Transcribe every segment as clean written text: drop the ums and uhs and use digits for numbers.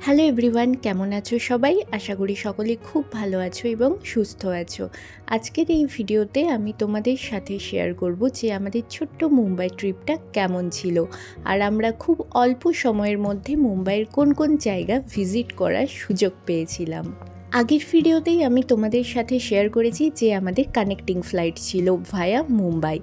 Hello everyone, কেমন আছো সবাই? আশা করি সকলে খুব ভালো আছো এবং সুস্থ আছো। আজকের এই ভিডিওতে আমি তোমাদের সাথে শেয়ার করব যে আমাদের ছোট্ট মুম্বাই ট্রিপটা কেমন ছিল, আর আমরা খুব অল্প সময়ের মধ্যে মুম্বাইয়ের কোন কোন জায়গা ভিজিট করার সুযোগ পেয়েছিলাম। আগের ভিডিওতেই আমি তোমাদের সাথে শেয়ার করেছি যে আমাদের কানেক্টিং ফ্লাইট ছিল ভায়া মুম্বাই।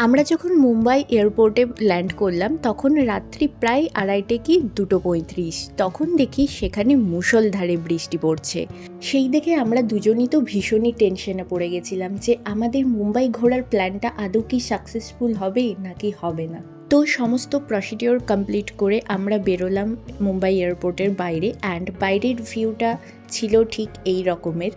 আমরা যখন মুম্বাই এয়ারপোর্টে ল্যান্ড করলাম তখন রাত্রি প্রায় 2:30 কি 2:35। তখন দেখি সেখানে মুষলধারে বৃষ্টি পড়ছে। সেই দেখে আমরা দুজনই তো ভীষণই টেনশনে পড়ে গেছিলাম যে আমাদের মুম্বাই ঘোরার প্ল্যানটা আদৌ কি সাকসেসফুল হবে নাকি হবে না। তো সমস্ত প্রসিডিওর কমপ্লিট করে আমরা বেরোলাম মুম্বাই এয়ারপোর্টের বাইরে, অ্যান্ড বাইরের ভিউটা ছিল ঠিক এই রকমের।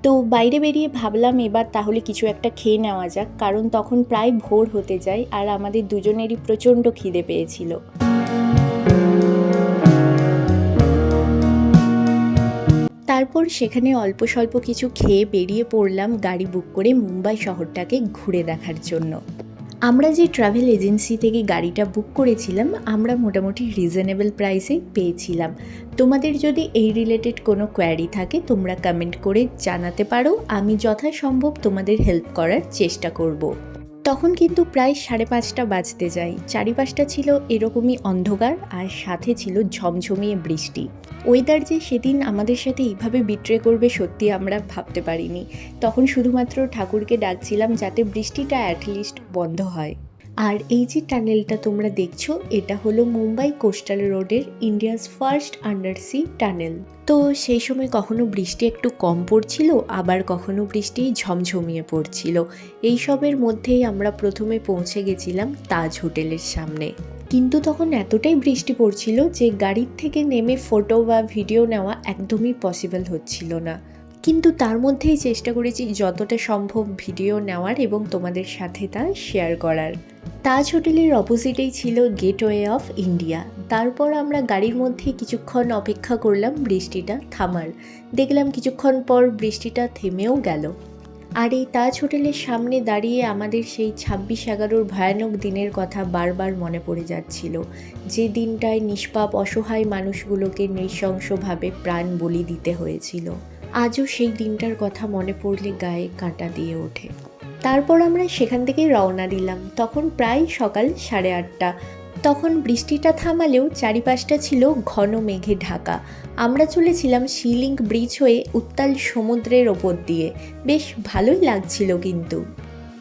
তো বাইরে বেরিয়ে ভাবলাম এবার তাহলে কিছু একটা খেয়ে নেওয়া যাক, কারণ তখন প্রায় ভোর হতে যায় আর আমাদের দুজনেরই প্রচণ্ড খিদে পেয়েছিল। তারপর সেখানে অল্প স্বল্প কিছু খেয়ে বেরিয়ে পড়লাম গাড়ি বুক করে মুম্বাই শহরটাকে ঘুরে দেখার জন্য। আমরা যে ট্রাভেল এজেন্সি থেকে গাড়িটা বুক করেছিলাম আমরা মোটামুটি রিজনেবল প্রাইসেই পেয়েছিলাম। তোমাদের যদি এই রিলেটেড কোনো কোয়ারি থাকে তোমরা কমেন্ট করে জানাতে পারো, আমি যথাসম্ভব তোমাদের হেল্প করার চেষ্টা করব। তখন কিন্তু প্রায় 5:30 বাজতে যায়। চারিপাশটা ছিল এরকমই অন্ধকার আর সাথে ছিল ঝমঝমিয়ে বৃষ্টি। ওয়েদার যে সেদিন আমাদের সাথে এইভাবে বিট্রে করবে সত্যি আমরা ভাবতে পারিনি। তখন শুধুমাত্র ঠাকুরকে ডাকছিলাম যাতে বৃষ্টিটা অ্যাটলিস্ট বন্ধ হয়। আর এই যে টানেলটা তোমরা দেখছো এটা হলো মুম্বাই কোস্টাল রোডের ইন্ডিয়াস ফার্স্ট আন্ডারসি টানেল। তো সেই সময় কখনো বৃষ্টি একটু কম পড়ছিল, আবার কখনো বৃষ্টি ঝমঝমিয়ে পড়ছিল। এইসবের মধ্যেই আমরা প্রথমে পৌঁছে গেছিলাম তাজ হোটেলের সামনে। কিন্তু তখন এতটাই বৃষ্টি পড়ছিল যে গাড়ির থেকে নেমে ফটো বা ভিডিও নেওয়া একদমই পসিবল হচ্ছিল না। কিন্তু তার মধ্যেই চেষ্টা করেছি যতটা সম্ভব ভিডিও নেওয়ার এবং তোমাদের সাথে তা শেয়ার করার। তাজ হোটেলের অপোজিটেই ছিল গেটওয়ে অফ ইন্ডিয়া। তারপর আমরা গাড়ির মধ্যে কিছুক্ষণ অপেক্ষা করলাম বৃষ্টিটা থামার। দেখলাম কিছুক্ষণ পর বৃষ্টিটা থেমেও গেল। আর এই তাজ হোটেলের সামনে দাঁড়িয়ে আমাদের সেই 26/11 ভয়ানক দিনের কথা বারবার মনে পড়ে যাচ্ছিল, যে দিনটায় নিষ্পাপ অসহায় মানুষগুলোকে নৃশংসভাবে প্রাণ বলি দিতে হয়েছিল। আজও সেই দিনটার কথা মনে পড়লে গায়ে কাঁটা দিয়ে ওঠে। তারপর আমরা সেখান থেকে রওনা দিলাম। তখন প্রায় সকাল 8:30। তখন বৃষ্টিটা থামালেও চারিপাশটা ছিল ঘন মেঘে ঢাকা। আমরা চলেছিলাম সি লিঙ্ক ব্রিজ হয়ে উত্তাল সমুদ্রের ওপর দিয়ে। বেশ ভালোই লাগছিল, কিন্তু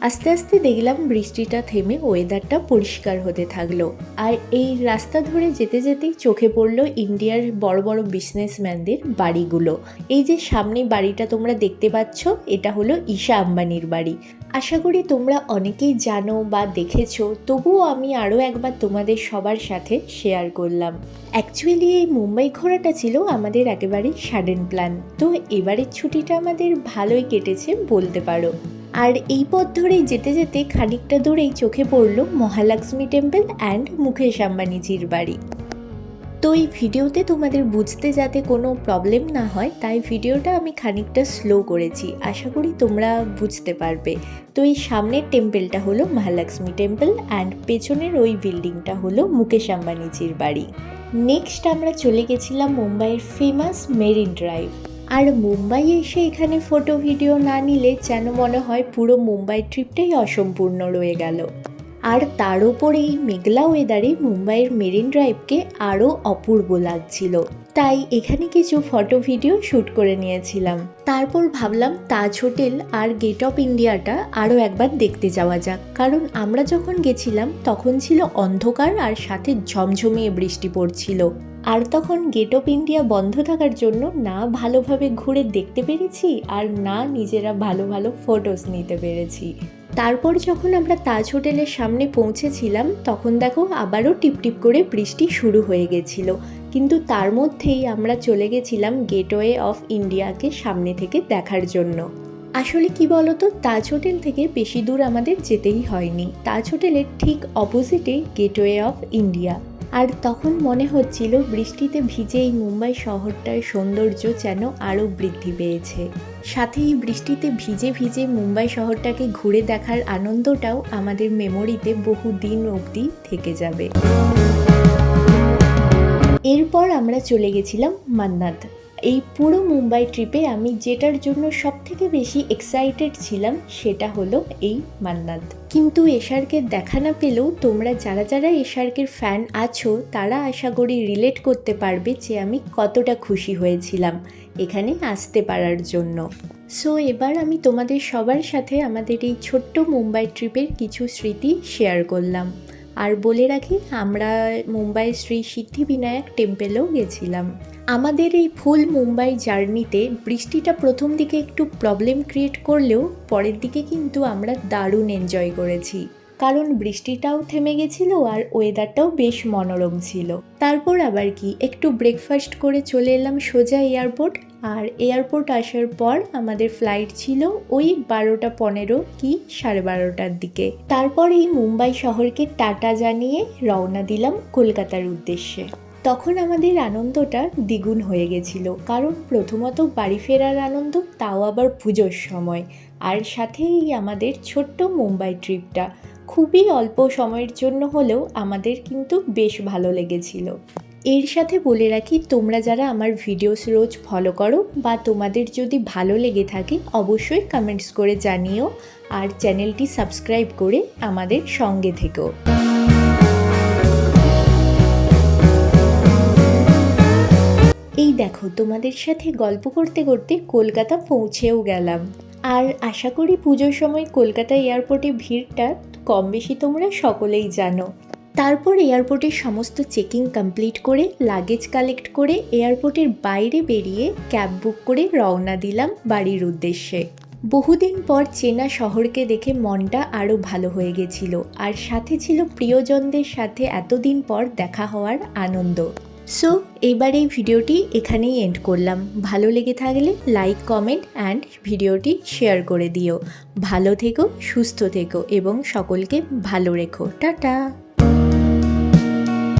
আস্তে আস্তে দেখলাম বৃষ্টিটা থেমে ওয়েদারটা পরিষ্কার হতে থাকলো। আর এই রাস্তা ধরে যেতে যেতেই চোখে পড়লো ইন্ডিয়ার বড় বড় বিজনেসম্যানদের বাড়িগুলো। এই যে সামনে বাড়িটা তোমরা দেখতে পাচ্ছ এটা হলো ঈশা আম্বানির বাড়ি। আশা করি তোমরা অনেকেই জানো বা দেখেছো, তবুও আমি আরও একবার তোমাদের সবার সাথে শেয়ার করলাম। অ্যাকচুয়ালি এই মুম্বাই ঘোরাটা ছিল আমাদের একেবারেই সাডেন প্ল্যান। তো এবারের ছুটিটা আমাদের ভালোই কেটেছে বলতে পারো। আর এই পথ ধরেই যেতে যেতে খানিকটা দূরেই চোখে পড়ল মহালক্ষ্মী টেম্পল অ্যান্ড মুকেশ আম্বানিজির বাড়ি। তো এই ভিডিওতে তোমাদের বুঝতে যাতে কোনো প্রবলেম না হয় তাই ভিডিওটা আমি খানিকটা স্লো করেছি, আশা করি তোমরা বুঝতে পারবে। তো এই সামনের টেম্পলটা হলো মহালক্ষ্মী টেম্পল অ্যান্ড পেছনের ওই বিল্ডিংটা হলো মুকেশ আম্বানিজির বাড়ি। নেক্সট আমরা চলে গেছিলাম মুম্বাইয়ের ফেমাস মেরিন ড্রাইভ। আর মুম্বাই এসে এখানে ফটো ভিডিও না নিলে যেন মনে হয় পুরো মুম্বাই ট্রিপটাই অসম্পূর্ণ রয়ে গেল। আর তার ওপর এই মেঘলা ওয়েদারে মুম্বাইয়ের মেরিন ড্রাইভকে আরও অপূর্ব লাগছিল, তাই এখানে কিছু ফটো ভিডিও শ্যুট করে নিয়েছিলাম। তারপর ভাবলাম তাজ হোটেল আর গেট অফ ইন্ডিয়াটা আরও একবার দেখতে যাওয়া যাক, কারণ আমরা যখন গেছিলাম তখন ছিল অন্ধকার আর সাথে ঝমঝমিয়ে বৃষ্টি পড়ছিল। আর তখন গেট অফ ইন্ডিয়া বন্ধ থাকার জন্য না ভালোভাবে ঘুরে দেখতে পেরেছি আর না নিজেরা ভালো ভালো ফটোস নিতে পেরেছি। তারপর যখন আমরা তাজ হোটেলের সামনে পৌঁছেছিলাম তখন দেখো আবারও টিপটিপ করে বৃষ্টি শুরু হয়ে গেছিল, কিন্তু তার মধ্যেই আমরা চলে গেছিলাম গেটওয়ে অফ ইন্ডিয়াকে সামনে থেকে দেখার জন্য। আসলে কি বলতো, তাজ হোটেল থেকে বেশি দূর আমাদের যেতেই হয়নি। তাজ হোটেলের ঠিক অপোজিটে গেটওয়ে অফ ইন্ডিয়া। আর তখন মনে হচ্ছিল বৃষ্টিতে ভিজে এই মুম্বাই শহরটার সৌন্দর্য যেন আরও বৃদ্ধি পেয়েছে। সাথে এই বৃষ্টিতে ভিজে ভিজে মুম্বাই শহরটাকে ঘুরে দেখার আনন্দটাও আমাদের মেমোরিতে বহু দিন অবধি থেকে যাবে। এরপর আমরা চলে গেছিলাম মান্নাত। এই পুরো মুম্বাই ট্রিপে আমি যেটার জন্য সবথেকে বেশি এক্সাইটেড ছিলাম সেটা হলো এই মান্নাত। কিন্তু এশারকে দেখা না পেলেও তোমরা যারা যারা এশারকের ফ্যান আছো তারা আশা করি রিলেট করতে পারবে যে আমি কতটা খুশি হয়েছিলাম এখানে আসতে পারার জন্য। সো এবার আমি তোমাদের সবার সাথে আমাদের এই ছোট্ট মুম্বাই ট্রিপের কিছু স্মৃতি শেয়ার করলাম। আর বলে রাখি, আমরা মুম্বাই শ্রী সিদ্ধিবিনায়ক টেম্পেলেও গেছিলাম। আমাদের এই ফুল মুম্বাই জার্নিতে বৃষ্টিটা প্রথম দিকে একটু প্রবলেম ক্রিয়েট করলেও পরের দিকে কিন্তু আমরা দারুণ এনজয় করেছি, কারণ বৃষ্টিটাও থেমে গেছিলো আর ওয়েদারটাও বেশ মনোরম ছিল। তারপর আবার কি, একটু ব্রেকফাস্ট করে চলে এলাম সোজা এয়ারপোর্ট। আর এয়ারপোর্ট আসার পর আমাদের ফ্লাইট ছিল ওই 12:15 কি 12:30টার দিকে। তারপর এই মুম্বাই শহরকে টাটা জানিয়ে রওনা দিলাম কলকাতার উদ্দেশ্যে। তখন আমাদের আনন্দটা দ্বিগুণ হয়ে গেছিল, কারণ প্রথমত বাড়ি ফেরার আনন্দ, তাও আবার পুজোর সময়, আর সাথেই আমাদের ছোট্ট মুম্বাই ট্রিপটা খুবই অল্প সময়ের জন্য হলেও আমাদের কিন্তু বেশ ভালো লেগেছিল। এর সাথে বলে রাখি, তোমরা যারা আমার ভিডিওস রোজ ফলো করো বা তোমাদের যদি ভালো লেগে থাকে অবশ্যই কমেন্টস করে জানিও, আর চ্যানেলটি সাবস্ক্রাইব করে আমাদের সঙ্গে থেকো। এই দেখো, তোমাদের সাথে গল্প করতে করতে কলকাতা পৌঁছেও গেলাম। আর আশা করি পুজোর সময় কলকাতা এয়ারপোর্টে ভিড়টা কম বেশি তোমরা সকলেই জানো। তারপর এয়ারপোর্টের সমস্ত চেকিং কমপ্লিট করে লাগেজ কালেক্ট করে এয়ারপোর্টের বাইরে বেরিয়ে ক্যাব বুক করে রওনা দিলাম বাড়ির উদ্দেশ্যে। বহুদিন পর চেনা শহরকে দেখে মনটা আরও ভালো হয়ে গেছিল, আর সাথে ছিল প্রিয়জনদের সাথে এতদিন পর দেখা হওয়ার আনন্দ। সো এইবার এই ভিডিওটি এখানেই এন্ড করলাম। ভালো লেগে থাকলে লাইক, কমেন্ট অ্যান্ড ভিডিওটি শেয়ার করে দিও। ভালো থেকো, সুস্থ থেকো এবং সকলকে ভালো রেখো। টাটা।